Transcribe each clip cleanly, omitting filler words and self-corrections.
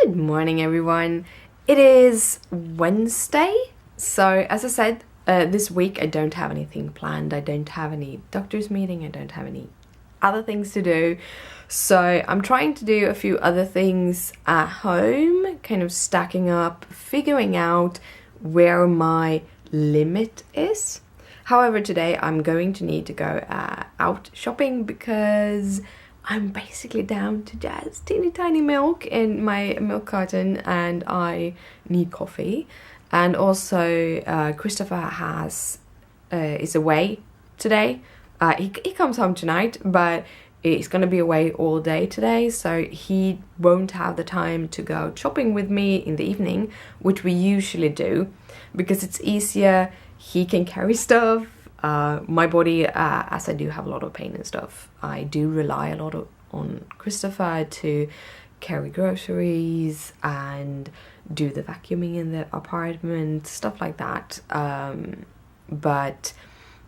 Good morning, everyone. It is Wednesday. So, as I said, this week I don't have anything planned. I don't have any doctor's meeting. I don't have any other things to do. So, I'm trying to do a few other things at home, kind of stacking up, figuring out where my limit is. However, today I'm going to need to go out shopping because I'm basically down to just teeny tiny milk in my milk carton and I need coffee. And also Christopher is away today. He comes home tonight, but he's going to be away all day today, so he won't have the time to go shopping with me in the evening, which we usually do, because it's easier. He can carry stuff. My body, as I do have a lot of pain and stuff, I do rely a lot on Christopher to carry groceries and do the vacuuming in the apartment, stuff like that. But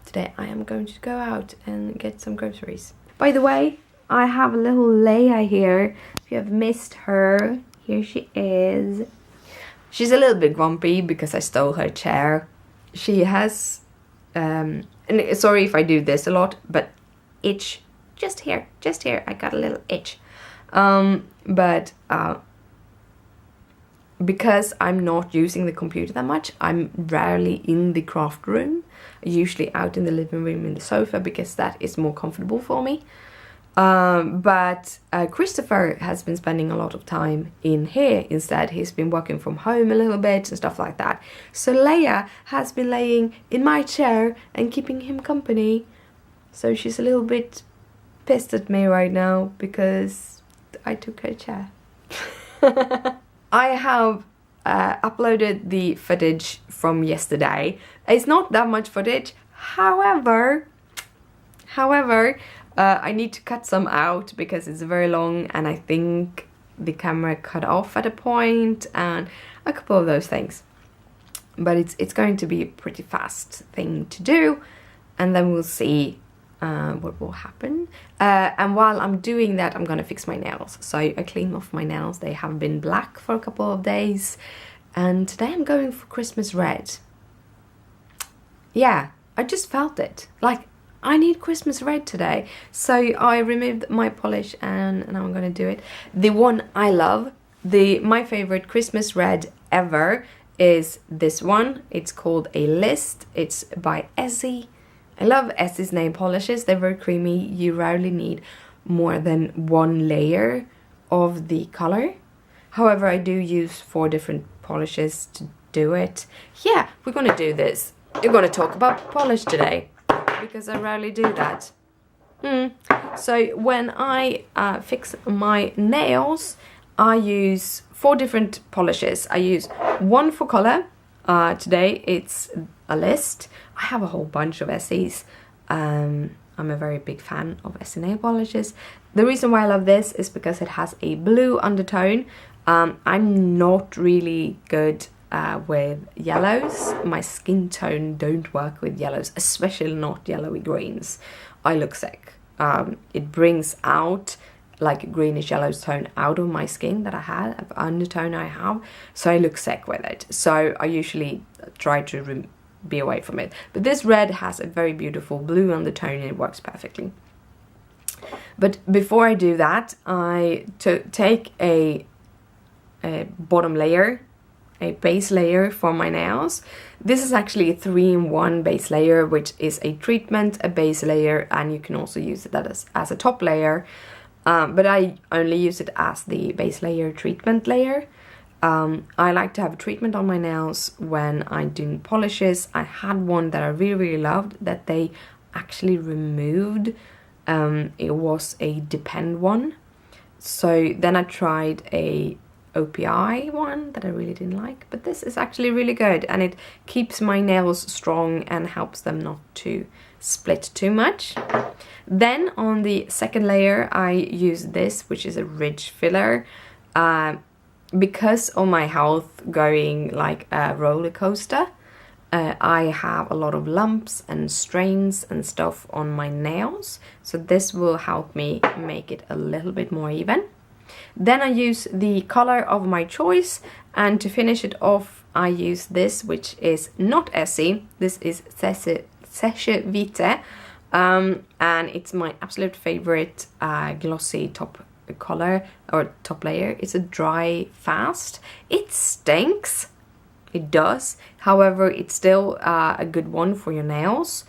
today I am going to go out and get some groceries. By the way, I have a little Leia here. If you have missed her, here she is. She's a little bit grumpy because I stole her chair. She has, and sorry if I do this a lot, but itch, just here, I got a little itch. But because I'm not using the computer that much, I'm rarely in the craft room, usually out in the living room in the sofa, because that is more comfortable for me. But Christopher has been spending a lot of time in here instead. He's been working from home a little bit and stuff like that. So Leia has been laying in my chair and keeping him company. So she's a little bit pissed at me right now because I took her chair. I have uploaded the footage from yesterday. It's not that much footage. However, I need to cut some out because it's very long and I think the camera cut off at a point and a couple of those things. But it's going to be a pretty fast thing to do, and then we'll see what will happen. And while I'm doing that, I'm gonna fix my nails. So I clean off my nails. They have been black for a couple of days, and today I'm going for Christmas red. Yeah, I just felt it. Like, I need Christmas red today. So I removed my polish and now I'm gonna do it. The one I love, my favorite Christmas red ever is this one. It's called A List. It's by Essie. I love Essie's nail polishes. They're very creamy. You rarely need more than one layer of the color. However, I do use 4 different polishes to do it. Yeah, we're gonna do this. We're gonna talk about polish today, because I rarely do that. So when I fix my nails, I use 4 different polishes. I use one for color. Today it's A List. I have a whole bunch of Essies. I'm a very big fan of Essie nail polishes. The reason why I love this is because it has a blue undertone. I'm not really good with yellows. My skin tone don't work with yellows, especially not yellowy greens. I look sick. It brings out like a greenish yellow tone out of my skin that I had, the undertone I have, so I look sick with it. So I usually try to be away from it. But this red has a very beautiful blue undertone and it works perfectly. But before I do that, I take a bottom layer, a base layer for my nails. This is actually a 3-in-1 base layer, which is a treatment, a base layer, and you can also use it as a top layer. But I only use it as the base layer treatment layer. I like to have a treatment on my nails when I'm doing polishes. I had one that I really loved that they actually removed. It was a Depend one. So then I tried a OPI one that I really didn't like, but this is actually really good and it keeps my nails strong and helps them not to split too much. Then on the second layer I use this, which is a ridge filler. Because of my health going like a roller coaster, I have a lot of lumps and strains and stuff on my nails, so this will help me make it a little bit more even. Then I use the color of my choice, and to finish it off I use this, which is not Essie. This is Sèche Vite, and it's my absolute favorite glossy top color or top layer. It's a dry fast. It stinks, it does, however it's still a good one for your nails,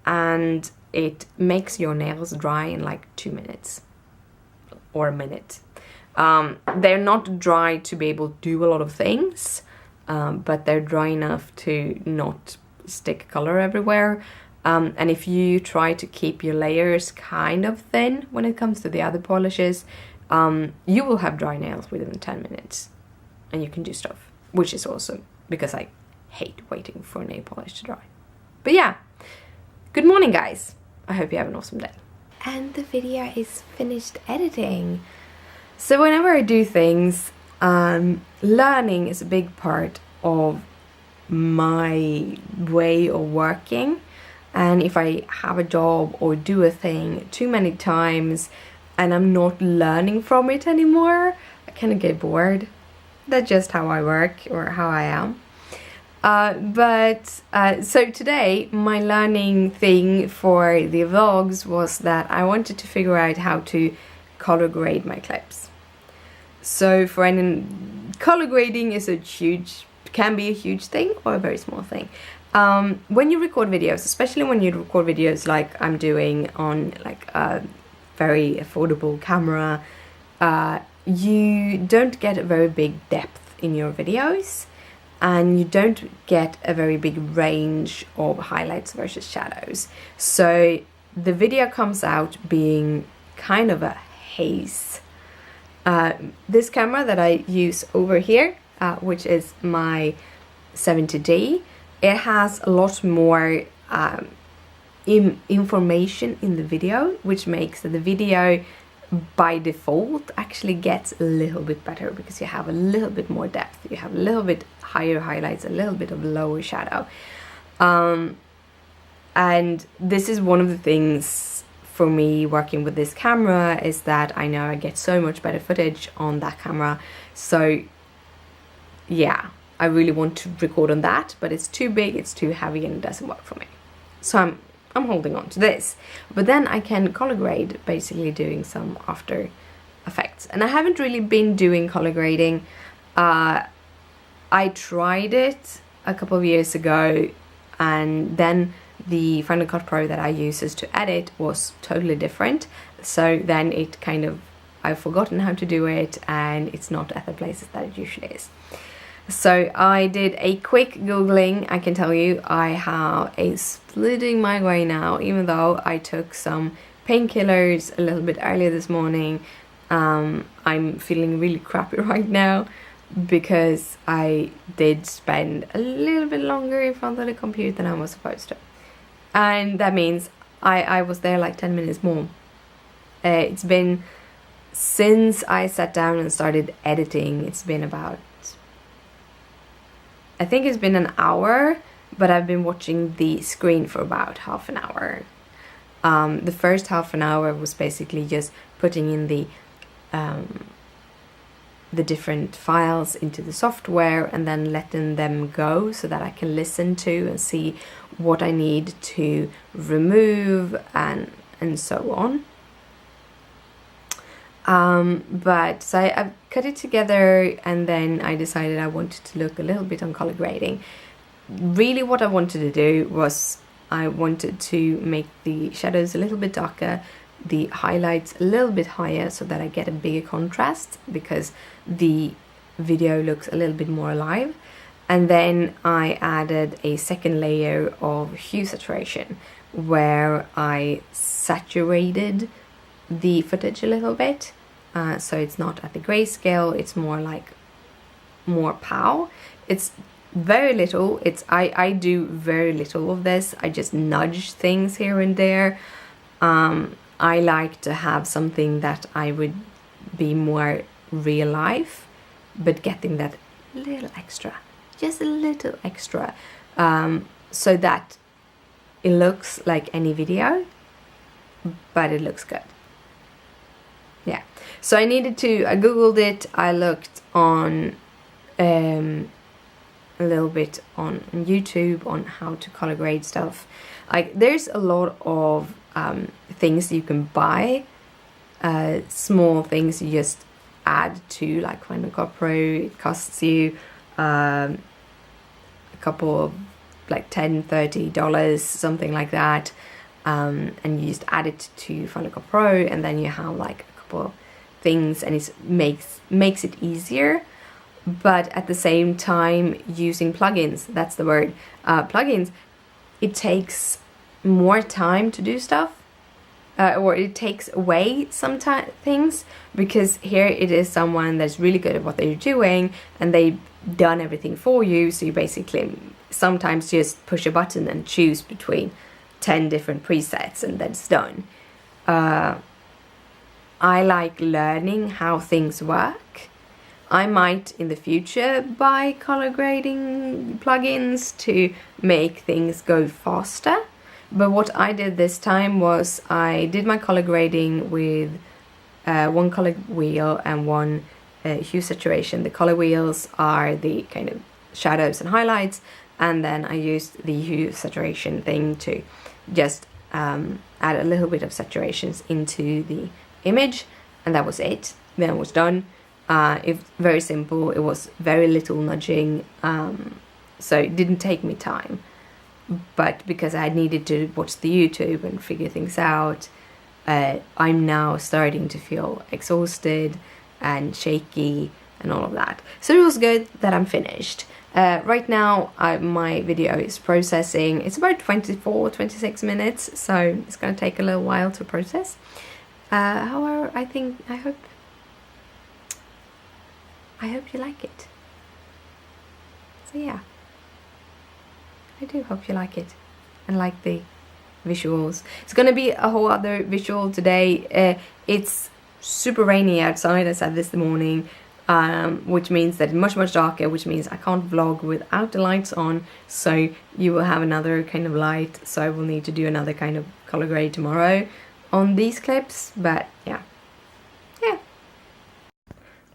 and it makes your nails dry in like 2 minutes or a minute. They're not dry to be able to do a lot of things, but they're dry enough to not stick color everywhere. And if you try to keep your layers kind of thin when it comes to the other polishes, you will have dry nails within 10 minutes and you can do stuff, which is awesome because I hate waiting for nail polish to dry. But yeah, good morning guys. I hope you have an awesome day. And the video is finished editing. So whenever I do things, learning is a big part of my way of working. And if I have a job or do a thing too many times and I'm not learning from it anymore, I kind of get bored. That's just how I work, or how I am. So today my learning thing for the vlogs was that I wanted to figure out how to color grade my clips. So for any, color grading is can be a huge thing or a very small thing. When you record videos, especially when you record videos like I'm doing on like a very affordable camera, you don't get a very big depth in your videos, and you don't get a very big range of highlights versus shadows. So the video comes out being kind of a haze. This camera that I use over here, which is my 70D, it has a lot more information in the video, which makes the video by default actually gets a little bit better because you have a little bit more depth, you have a little bit higher highlights, a little bit of lower shadow. And this is one of the things for me working with this camera, is that I know I get so much better footage on that camera. So yeah, I really want to record on that, but it's too big, it's too heavy, and it doesn't work for me. So I'm holding on to this. But then I can color grade, basically doing some After Effects. And I haven't really been doing color grading. I tried it a couple of years ago, and then the Final Cut Pro that I use to edit was totally different. So then it kind of, I've forgotten how to do it, and it's not at the places that it usually is. So I did a quick googling. I can tell you I have a splitting migraine now, even though I took some painkillers a little bit earlier this morning. I'm feeling really crappy right now because I did spend a little bit longer in front of the computer than I was supposed to. And that means I was there like 10 minutes more. It's been, since I sat down and started editing, it's been about, I think it's been an hour, but I've been watching the screen for about half an hour. The first half an hour was basically just putting in the different files into the software and then letting them go so that I can listen to and see what I need to remove and so on. But so I cut it together, and then I decided I wanted to look a little bit on color grading. Really what I wanted to do was I wanted to make the shadows a little bit darker, the highlights a little bit higher, so that I get a bigger contrast because the video looks a little bit more alive. And then I added a second layer of hue saturation where I saturated the footage a little bit, so it's not at the grayscale, it's more like more pow. It's very little, I do very little of this. I just nudge things here and there. I like to have something that I would be more real life, but getting that little extra, just a little extra, so that it looks like any video, but it looks good. yeah. So I googled it, I looked on a little bit on YouTube on how to color grade stuff. Like there's a lot of things you can buy, small things you just add to, like Final Cut Pro. It costs you a couple of like $10-$30, something like that, and you just add it to Final Cut Pro, and then you have like a couple of things, and it makes it easier. But at the same time, using plugins, that's the word, plugins, it takes more time to do stuff, or it takes away some things, because here it is someone that's really good at what they're doing and they've done everything for you, so you basically sometimes just push a button and choose between 10 different presets and that's done. I like learning how things work. I might in the future buy color grading plugins to make things go faster. But what I did this time was I did my color grading with one color wheel and one hue saturation. The color wheels are the kind of shadows and highlights, and then I used the hue saturation thing to just add a little bit of saturations into the image, and that was it. Then it was done. It's very simple. It was very little nudging, so it didn't take me time. But because I needed to watch the YouTube and figure things out, I'm now starting to feel exhausted and shaky and all of that. So it was good that I'm finished. Right now my video is processing. It's about 24-26 minutes, so it's going to take a little while to process. However, I hope you like it. So yeah, I do hope you like it and like the visuals. It's gonna be a whole other visual today. It's super rainy outside, I said this morning, which means that it's much darker, which means I can't vlog without the lights on, so you will have another kind of light, so I will need to do another kind of color grade tomorrow on these clips, but yeah.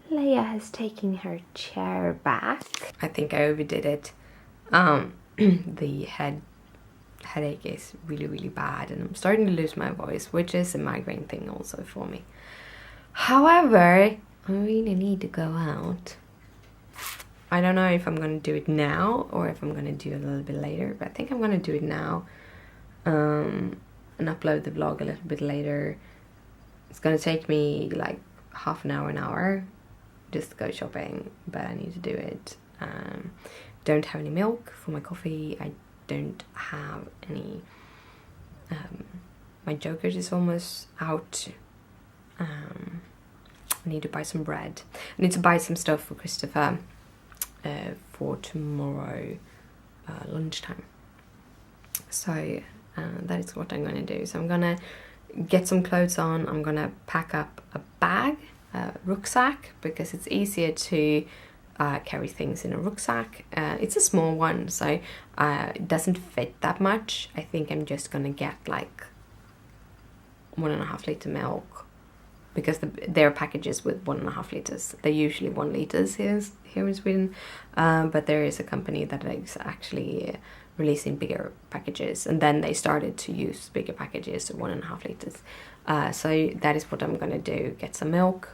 Leia has taken her chair back. I think I overdid it. The headache is really bad, and I'm starting to lose my voice, which is a migraine thing also for me. However, I really need to go out. I don't know if I'm gonna do it now or if I'm gonna do it a little bit later, but I think I'm gonna do it now, and upload the vlog a little bit later. It's gonna take me like half an hour just to go shopping, but I need to do it. Don't have any milk for my coffee. I don't have any, my yogurt is almost out. I need to buy some bread. I need to buy some stuff for Christopher for tomorrow lunchtime. So that is what I'm gonna do. So I'm gonna get some clothes on. I'm gonna pack up a bag, rucksack, because it's easier to carry things in a rucksack. It's a small one, so it doesn't fit that much. I think I'm just gonna get like 1.5 liter milk, because there are packages with 1.5 liters. They're usually 1 liters here in Sweden, but there is a company that is actually releasing bigger packages, and then they started to use bigger packages of 1.5 liters. So that is what I'm gonna do. Get some milk,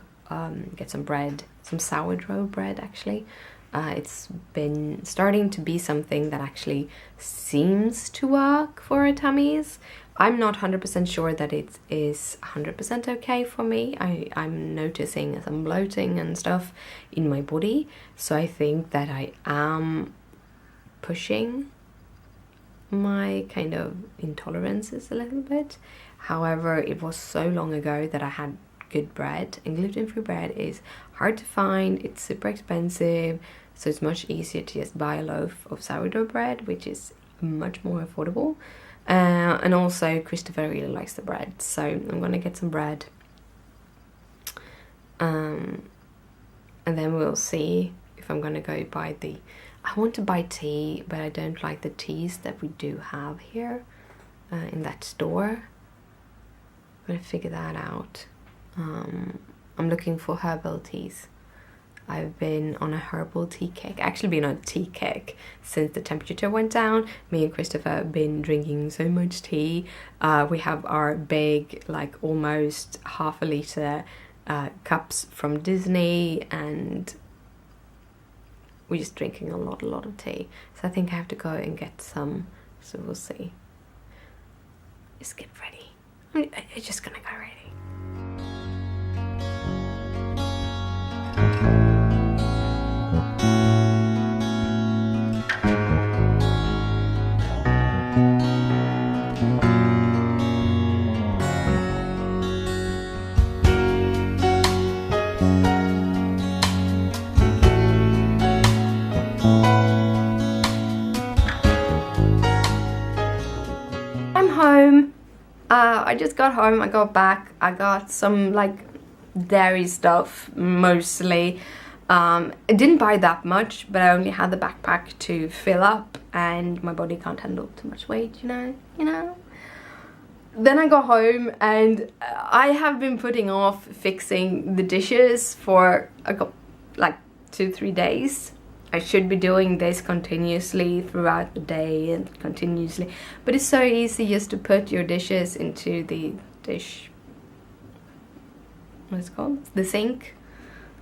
get some bread, some sourdough bread actually. It's been starting to be something that actually seems to work for our tummies. I'm not 100% sure that it is 100% okay for me. I'm noticing some bloating and stuff in my body, so I think that I am pushing my kind of intolerances a little bit. However, it was so long ago that I had good bread, and gluten-free bread is hard to find, it's super expensive, so it's much easier to just buy a loaf of sourdough bread, which is much more affordable. And also Christopher really likes the bread, so I'm gonna get some bread, and then we'll see if I'm gonna go buy I want to buy tea, but I don't like the teas that we do have here in that store. I'm gonna figure that out. I'm looking for herbal teas. I've been on a herbal tea kick. Actually been on a tea kick since the temperature went down. Me and Christopher have been drinking so much tea. We have our big, like almost half a litre cups from Disney, and we're just drinking a lot of tea. So I think I have to go and get some, so we'll see. Just get ready. I'm just gonna go ready. I'm home. I just got home. I got back. I got some like dairy stuff mostly. I didn't buy that much, but I only had the backpack to fill up, and my body can't handle too much weight, you know. Then I got home, and I have been putting off fixing the dishes for like 2-3 days. I should be doing this continuously throughout the day and continuously, but it's so easy just to put your dishes into the what's it called? The sink,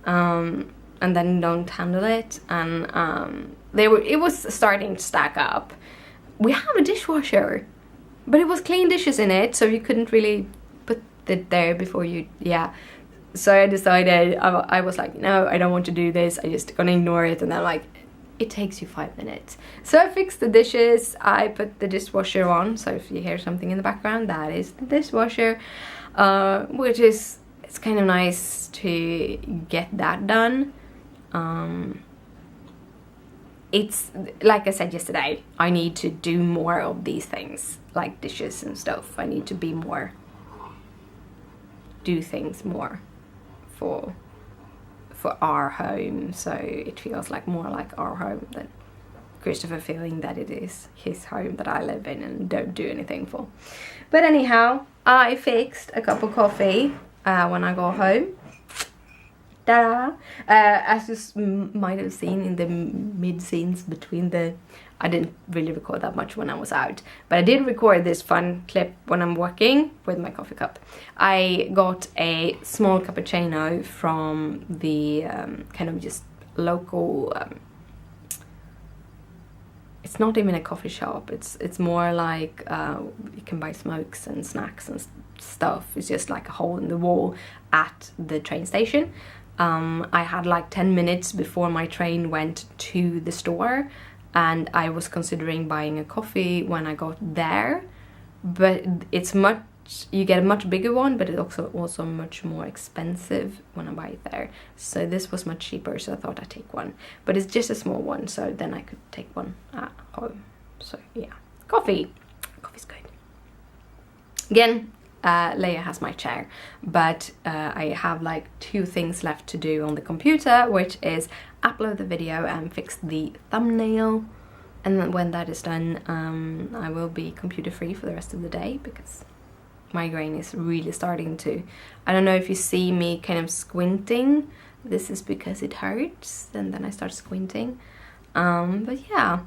and then don't handle it, and it was starting to stack up. We have a dishwasher, but it was clean dishes in it, so you couldn't really put it there before you, So I decided, I was like, no, I don't want to do this, I just gonna ignore it, and then like, it takes you 5 minutes. So I fixed the dishes, I put the dishwasher on, so if you hear something in the background, that is the dishwasher, which is, it's kind of nice to get that done. It's, like I said yesterday, I need to do more of these things, like dishes and stuff. I need to be more, do things more for our home, so it feels like more like our home than Christopher feeling that it is his home that I live in and don't do anything for. But anyhow, I fixed a cup of coffee when I got home. Ta-da! As you might have seen in the mid-scenes between the... I didn't really record that much when I was out, but I did record this fun clip when I'm working with my coffee cup. I got a small cappuccino from the kind of just local... it's not even a coffee shop, it's more like you can buy smokes and snacks and stuff. It's just like a hole in the wall at the train station. I had like 10 minutes before my train went to the store, and I was considering buying a coffee when I got there, but it's much, you get a much bigger one, but it's also much more expensive when I buy it there. So this was much cheaper, so I thought I'd take one, but it's just a small one, so then I could take one at home. So yeah, coffee's good. Again, Leia has my chair, but I have like 2 things left to do on the computer, which is upload the video and fix the thumbnail, and then when that is done, I will be computer free for the rest of the day, because migraine is really starting to... I don't know if you see me kind of squinting, this is because it hurts, and then I start squinting. But yeah,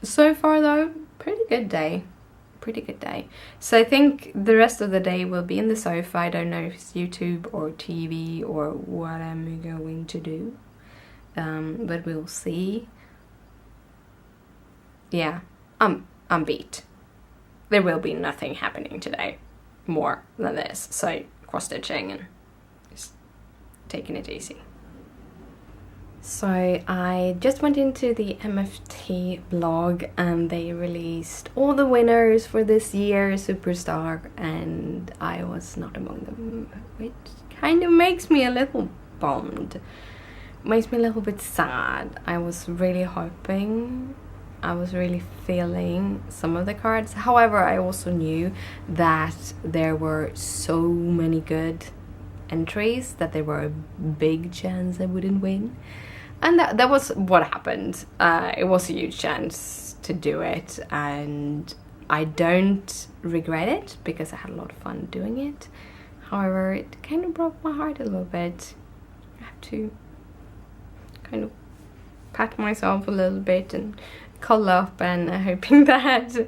so far though, pretty good day. So I think the rest of the day will be in the sofa. I don't know if it's YouTube or TV or what I'm going to do, but we'll see. Yeah, I'm beat. There will be nothing happening today more than this, so cross-stitching and just taking it easy. So I just went into the MFT blog, and they released all the winners for this year's Superstar, and I was not among them, which kind of makes me a little bummed. Makes me a little bit sad. I was really hoping, I was really feeling some of the cards. However, I also knew that there were so many good entries that there were a big chance I wouldn't win. And that was what happened. It was a huge chance to do it, and I don't regret it because I had a lot of fun doing it. However, it kind of broke my heart a little bit. I have to kind of pat myself a little bit and cuddle up and hoping that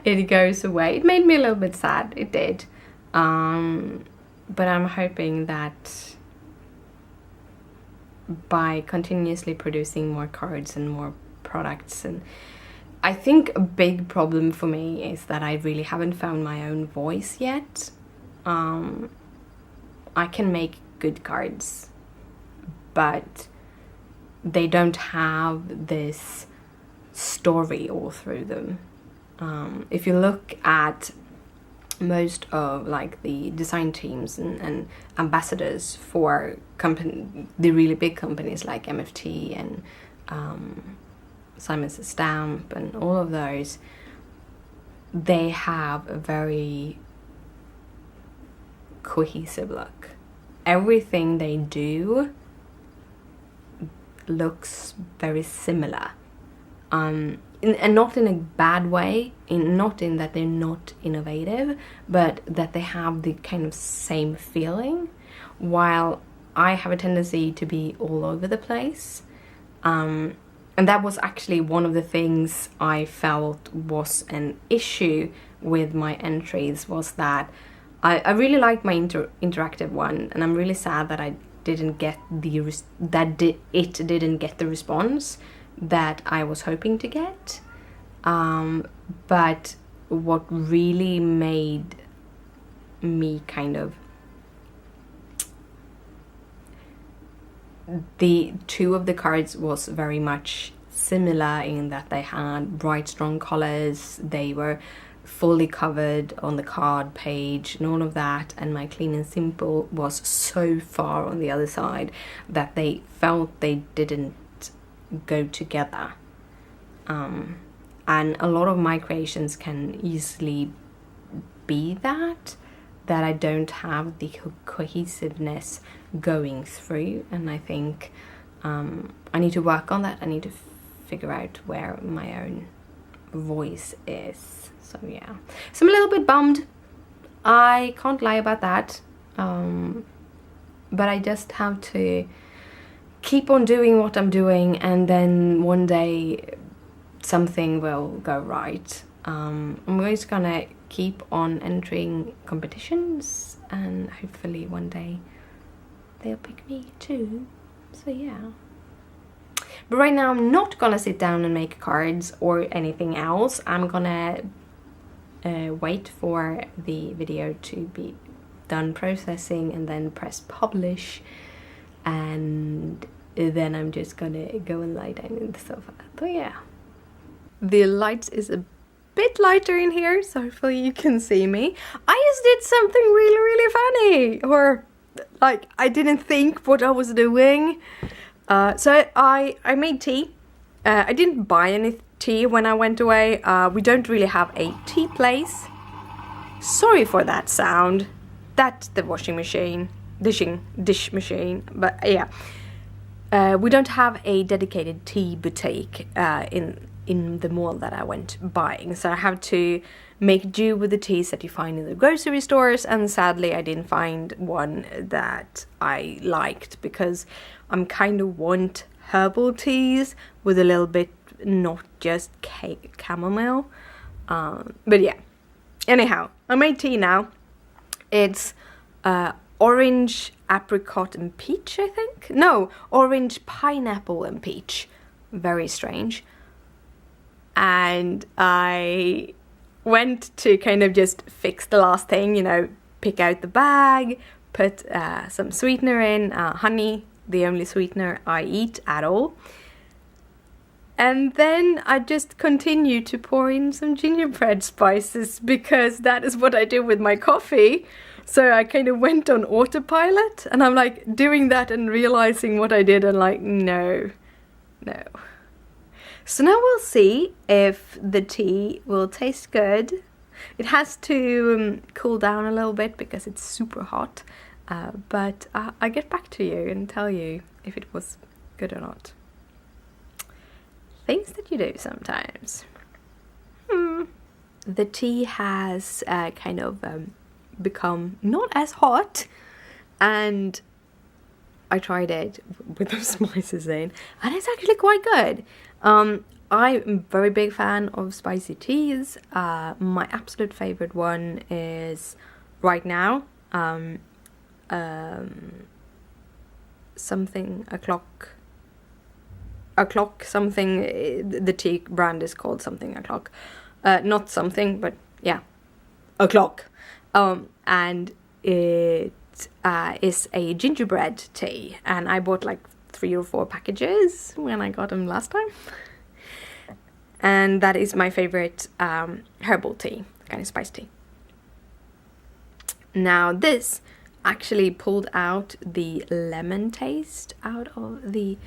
it goes away. It made me a little bit sad, it did. But I'm hoping that by continuously producing more cards and more products, and I think a big problem for me is that I really haven't found my own voice yet. I can make good cards, but they don't have this story all through them. If you look at most of like the design teams and ambassadors for the really big companies like MFT and Simon Says Stamp and all of those, they have a very cohesive look. Everything they do looks very similar, and not in a bad way, not in that they're not innovative, but that they have the kind of same feeling, while I have a tendency to be all over the place. And that was actually one of the things I felt was an issue with my entries, was that I really liked my interactive one, and I'm really sad that it didn't get the response that I was hoping to get. But what really made me kind of, the two of the cards was very much similar in that they had bright strong colors, they were fully covered on the card page and all of that, and my Clean and Simple was so far on the other side that they felt they didn't go together. And a lot of my creations can easily be that I don't have the cohesiveness going through, and I think I need to work on that. I need to figure out where my own voice is. So yeah, so I'm a little bit bummed, I can't lie about that, but I just have to keep on doing what I'm doing, and then one day something will go right. I'm just gonna keep on entering competitions, and hopefully one day they'll pick me too. So yeah. But right now I'm not gonna sit down and make cards or anything else. I'm gonna wait for the video to be done processing and then press publish, and then I'm just gonna go and lie down in the sofa. But yeah, the light is a bit lighter in here, so hopefully you can see me. I just did something really funny, or like I didn't think what I was doing. So I made tea. I didn't buy any tea when I went away. We don't really have a tea place. Sorry for that sound. That's the washing machine, dish machine. But yeah, we don't have a dedicated tea boutique in the mall that I went buying, so I have to make do with the teas that you find in the grocery stores, and sadly I didn't find one that I liked, because I'm kind of want herbal teas with a little bit, not just chamomile. But yeah, anyhow, I made tea now. It's orange, apricot and peach, I think. No, orange, pineapple and peach. Very strange. And I went to kind of just fix the last thing, you know, pick out the bag, put some sweetener in, honey, the only sweetener I eat at all. And then I just continue to pour in some gingerbread spices, because that is what I do with my coffee. So I kind of went on autopilot, and I'm like doing that and realizing what I did, and like, no. So now we'll see if the tea will taste good. It has to cool down a little bit because it's super hot. But I'll get back to you and tell you if it was good or not. Things that you do sometimes. The tea has kind of become not as hot, and I tried it with those spices in, and it's actually quite good. I'm a very big fan of spicy teas. My absolute favorite one is right now something o'clock. Something. The tea brand is called something o'clock. Not something, but yeah, o'clock. And it is a gingerbread tea, and I bought like 3 or 4 packages when I got them last time. And that is my favorite herbal tea, kind of spice tea. Now this actually pulled out the lemon taste out of the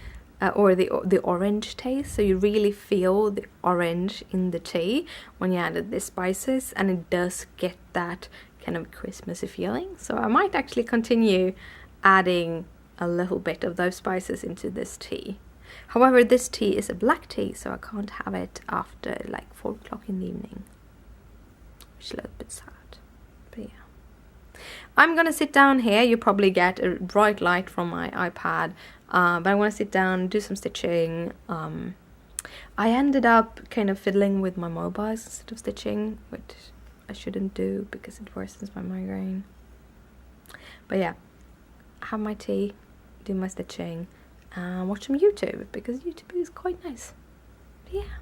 or the orange taste, so you really feel the orange in the tea when you added the spices, and it does get that kind of Christmassy feeling. So I might actually continue adding a little bit of those spices into this tea. However, this tea is a black tea, so I can't have it after like 4 o'clock in the evening, which is a little bit sad, but yeah. I'm gonna sit down here. You probably get a bright light from my iPad, but I want to sit down, do some stitching. I ended up kind of fiddling with my mobiles instead of stitching, which I shouldn't do because it worsens my migraine. But yeah, have my tea, do my stitching, and watch some YouTube because YouTube is quite nice. But yeah.